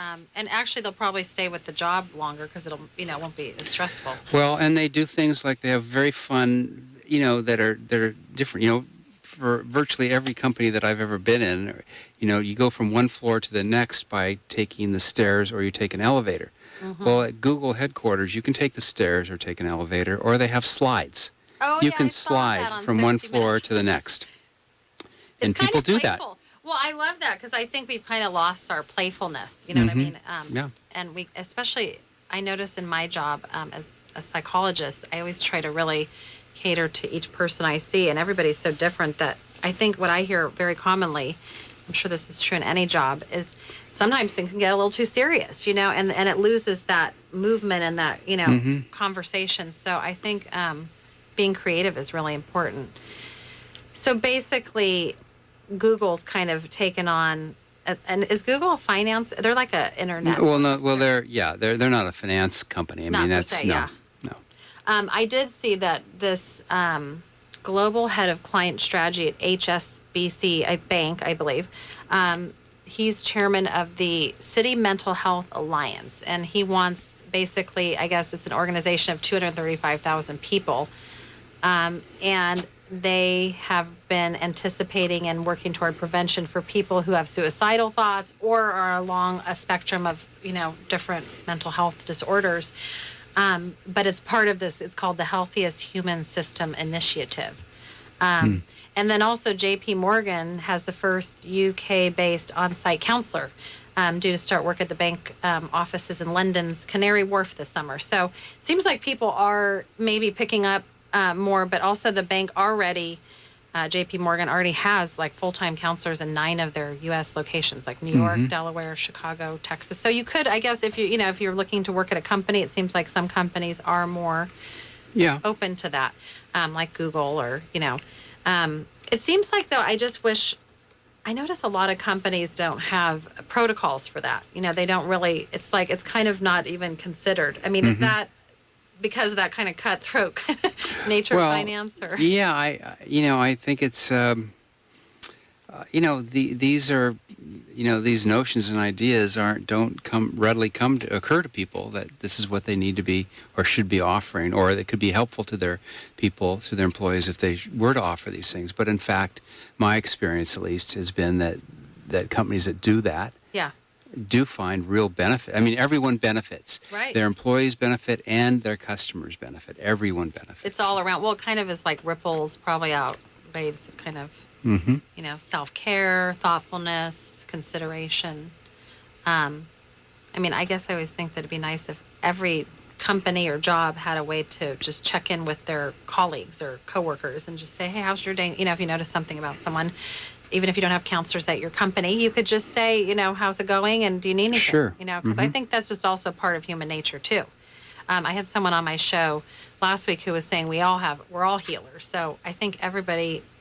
actually they'll probably stay with the job longer because it'll won't be as stressful. Well, and they do things like they have very fun, that are different. For virtually every company that I've ever been in, you go from one floor to the next by taking the stairs, or you take an elevator. Well, at Google headquarters, you can take the stairs or take an elevator, or they have slides. Oh, You yeah, can I saw that slide on from one 60 floor Minutes. to the next. And It's kind people of do that. playful. Well, I love that because I think we've kind of lost our playfulness. You know what I mean? Yeah. And we, especially, I notice in my job as a psychologist, I always try to really cater to each person I see, and everybody's so different that I think what I hear very commonly, I'm sure this is true in any job, is sometimes things can get a little too serious, and it loses that movement and that, conversation. So I think being creative is really important. So basically, Google's kind of taken on, and is Google a finance? They're like a internet. Well, no. Well, they're not a finance company. I Not mean, per that's se, no, yeah. no. I did see that this global head of client strategy at HSBC, a bank, I believe. He's chairman of the City Mental Health Alliance, and he wants, basically, I guess it's an organization of 235,000 people, and they have been anticipating and working toward prevention for people who have suicidal thoughts or are along a spectrum of, different mental health disorders. But it's part of this, it's called the Healthiest Human System Initiative. And then also JP Morgan has the first UK-based on-site counselor due to start work at the bank offices in London's Canary Wharf this summer. So it seems like people are maybe picking up more, but also the bank already, JP Morgan already has like full-time counselors in 9 of their U.S. locations, like New York, Delaware, Chicago, Texas. So you could, I guess, if if you're looking to work at a company, it seems like some companies are more open to that, like Google or, it seems like, though, I just wish, I notice a lot of companies don't have protocols for that. They don't really, it's like, it's kind of not even considered. I mean, is that because of that kind of cutthroat kind of nature of finance? Or? Yeah, I think it's, these are, these notions and ideas don't occur to people that this is what they need to be or should be offering, or that could be helpful to their people, to their employees if they were to offer these things. But in fact, my experience at least has been that companies that do that Yeah. do find real benefit. I mean, everyone benefits. Right. Their employees benefit and their customers benefit. Everyone benefits. It's all around. Well, it kind of is like ripples probably out waves of kind of, Mm-hmm. self-care, thoughtfulness, consideration. I mean, I guess I always think that it'd be nice if every company or job had a way to just check in with their colleagues or coworkers and just say, hey, how's your day? If you notice something about someone, even if you don't have counselors at your company, you could just say, how's it going and do you need anything? Sure. Because I think that's just also part of human nature too. I had someone on my show last week who was saying we're all healers. So I think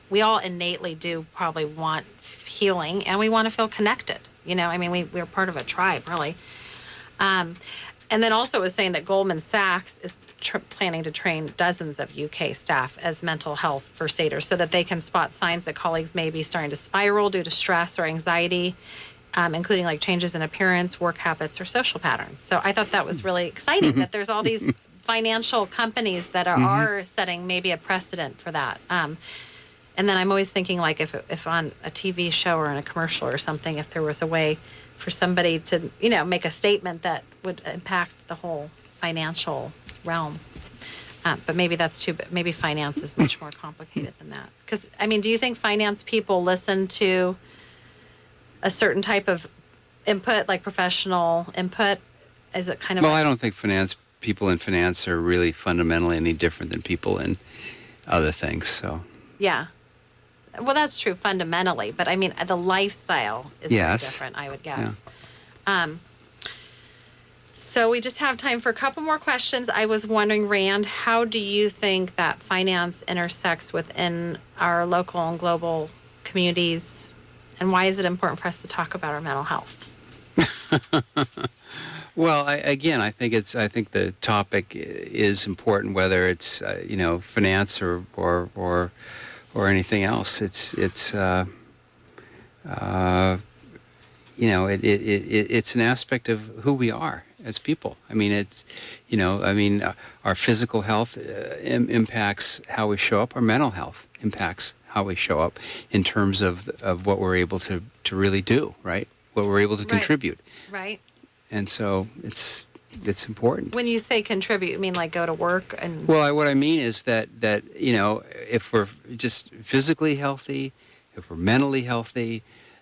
we all innately do probably want healing and we want to feel connected. We're part of a tribe, really. And then also it was saying that Goldman Sachs is planning to train dozens of UK staff as mental health first aiders so that they can spot signs that colleagues may be starting to spiral due to stress or anxiety, including like changes in appearance, work habits, or social patterns. So I thought that was really exciting that there's all these financial companies that are setting maybe a precedent for that. And then I'm always thinking, like, if on a TV show or in a commercial or something, if there was a way for somebody to, make a statement that would impact the whole financial realm. But maybe maybe finance is much more complicated than that. Because, do you think finance people listen to a certain type of input, like professional input? Is it kind of Well, I don't think people in finance are really fundamentally any different than people in other things, so. Yeah. Well, that's true fundamentally, but the lifestyle is very different, I would guess. Yeah. So we just have time for a couple more questions. I was wondering, Rand, how do you think that finance intersects within our local and global communities, and why is it important for us to talk about our mental health? Well, I think the topic is important, whether it's finance or anything else. It's an aspect of who we are as people. Our physical health impacts how we show up. Our mental health impacts how we show up in terms of what we're able to really do, right? What we're able to contribute. Right. And so it's important. When you say contribute, you mean like go to work and? Well, what I mean is that if we're just physically healthy, if we're mentally healthy,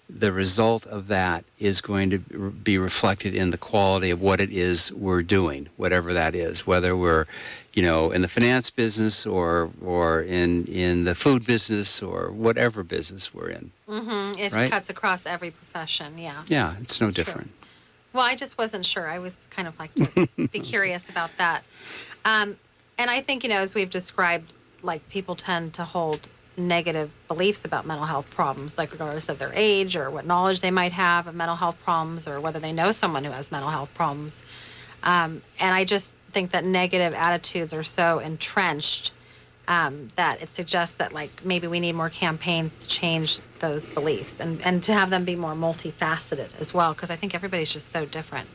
the result of that is going to be reflected in the quality of what it is we're doing, whatever that is, whether we're, in the finance business or in the food business or whatever business we're in. Mm-hmm. It right? cuts across every profession, yeah. Yeah, it's no different. True. Well, I just wasn't sure. I was kind of like to be curious about that. And I think, as we've described, like people tend to hold negative beliefs about mental health problems, like regardless of their age or what knowledge they might have of mental health problems or whether they know someone who has mental health problems. And I just think that negative attitudes are so entrenched that it suggests that like maybe we need more campaigns to change those beliefs and to have them be more multifaceted as well, because I think everybody's just so different.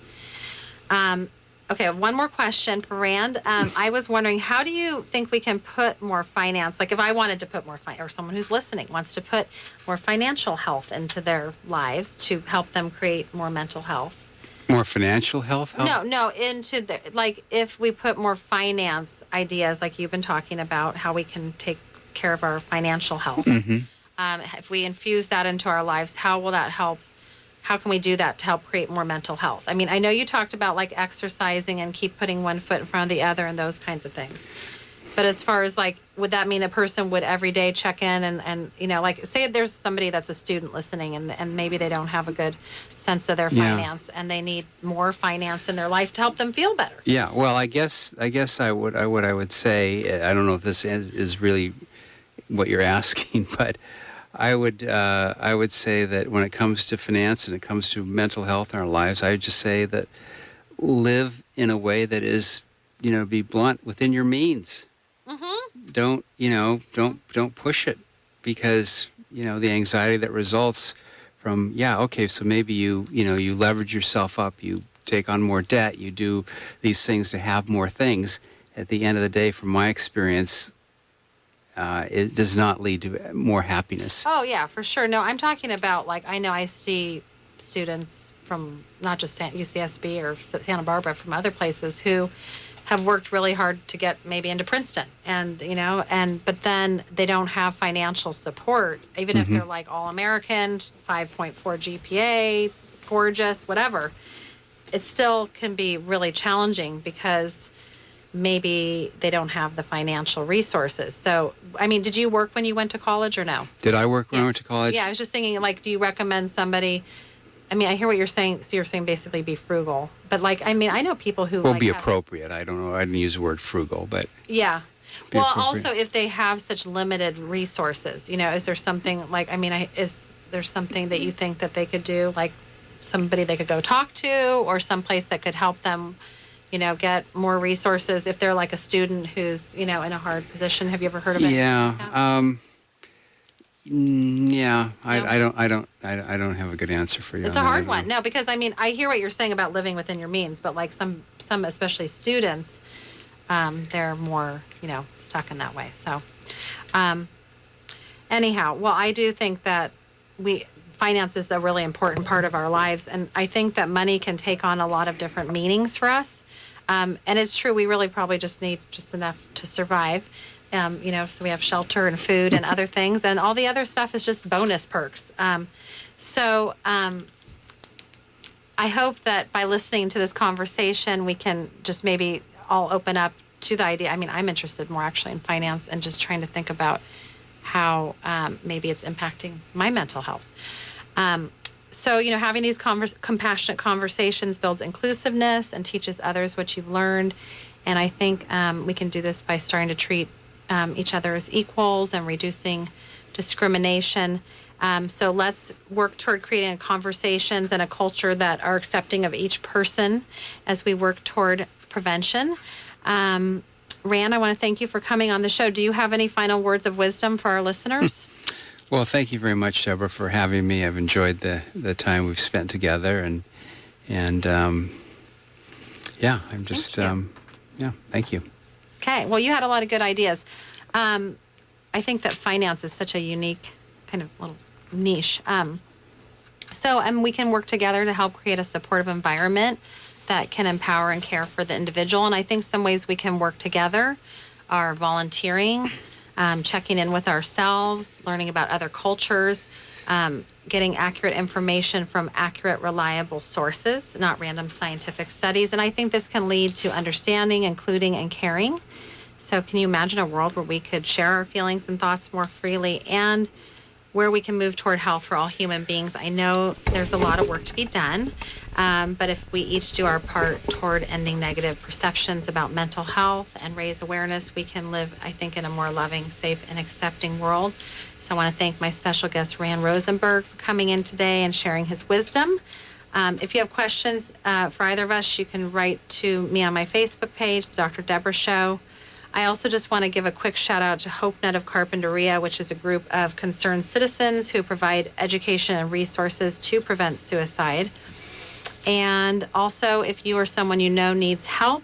Okay, one more question for Rand. I was wondering, how do you think we can put more finance, like if I wanted to put more, or someone who's listening wants to put more financial health into their lives to help them create more mental health? More financial health? No, into the, like if we put more finance ideas, like you've been talking about, how we can take care of our financial health. Mm-hmm. If we infuse that into our lives, how will that help? How can we do that to help create more mental health? I know you talked about like exercising and keep putting one foot in front of the other and those kinds of things. But as far as like, would that mean a person would every day check in and like say there's somebody that's a student listening and maybe they don't have a good sense of their finance and they need more finance in their life to help them feel better. Yeah, well, I guess I would say, I don't know if this is really what you're asking, but I would say that when it comes to finance and it comes to mental health in our lives, I would just say that live in a way that is, be blunt, within your means. Mm-hmm. Don't push it, because the anxiety that results from, okay, so maybe you leverage yourself up, you take on more debt, you do these things to have more things. At the end of the day, from my experience, it does not lead to more happiness. Oh, yeah, for sure. No, I'm talking about, like, I know I see students from not just UCSB or Santa Barbara, from other places who have worked really hard to get maybe into Princeton, and but then they don't have financial support, even if they're like all American, 5.4 GPA, gorgeous, whatever. It still can be really challenging because maybe they don't have the financial resources. So, I mean, did you work when you went to college or no? Did I work when I went to college? Yeah, I was just thinking, like, do you recommend somebody? I mean, I hear what you're saying. So you're saying basically be frugal. But, like, I mean, I know people who be appropriate. I don't know. I didn't use the word frugal, but... Yeah. Well, also, if they have such limited resources, is there something, like, I mean, is there something that you think that they could do, like somebody they could go talk to, or someplace that could help them, get more resources if they're like a student who's, in a hard position? Have you ever heard of it? Yeah. No? I don't have a good answer for you. It's a hard one. No, because I mean, I hear what you're saying about living within your means, but like some especially students, they're more, stuck in that way. So, anyhow, well, I do think that finance is a really important part of our lives, and I think that money can take on a lot of different meanings for us. And it's true, we really probably just need just enough to survive. So we have shelter and food and other things, and all the other stuff is just bonus perks. I hope that by listening to this conversation, we can just maybe all open up to the idea. I mean, I'm interested more actually in finance and just trying to think about how maybe it's impacting my mental health. Having these compassionate conversations builds inclusiveness and teaches others what you've learned. And I think we can do this by starting to treat each other as equals and reducing discrimination. So let's work toward creating conversations and a culture that are accepting of each person as we work toward prevention. Rand, I want to thank you for coming on the show. Do you have any final words of wisdom for our listeners? Well, thank you very much, Deborah, for having me. I've enjoyed the time we've spent together, and I'm just thank you. Okay, well, you had a lot of good ideas. I think that finance is such a unique kind of little niche. We can work together to help create a supportive environment that can empower and care for the individual. And I think some ways we can work together are volunteering, checking in with ourselves, learning about other cultures, getting accurate information from accurate, reliable sources, not random scientific studies. And I think this can lead to understanding, including, and caring. So can you imagine a world where we could share our feelings and thoughts more freely, and where we can move toward health for all human beings? I know there's a lot of work to be done, but if we each do our part toward ending negative perceptions about mental health and raise awareness, we can live, I think, in a more loving, safe, and accepting world. So I want to thank my special guest, Rand Rosenberg, for coming in today and sharing his wisdom. If you have questions for either of us, you can write to me on my Facebook page, The Dr. Deborah Show. I also just want to give a quick shout out to HopeNet of Carpinteria, which is a group of concerned citizens who provide education and resources to prevent suicide. And also, if you or someone you know needs help,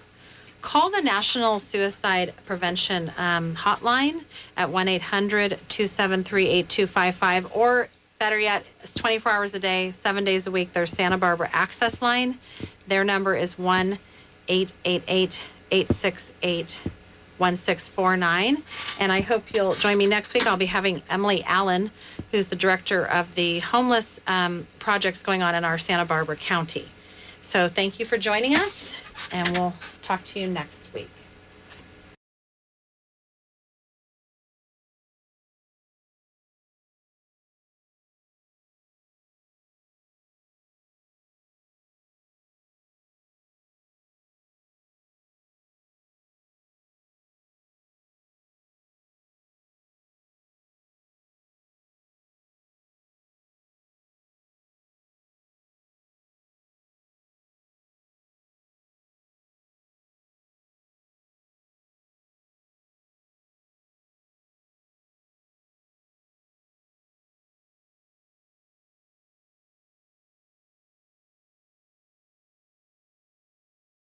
call the National Suicide Prevention Hotline at 1-800-273-8255, or better yet, it's 24 hours a day, 7 days a week. Their Santa Barbara Access Line. Their number is 1-888-868-1649. And I hope you'll join me next week. I'll be having Emily Allen, who's the director of the homeless projects going on in our Santa Barbara County. So thank you for joining us, and we'll talk to you next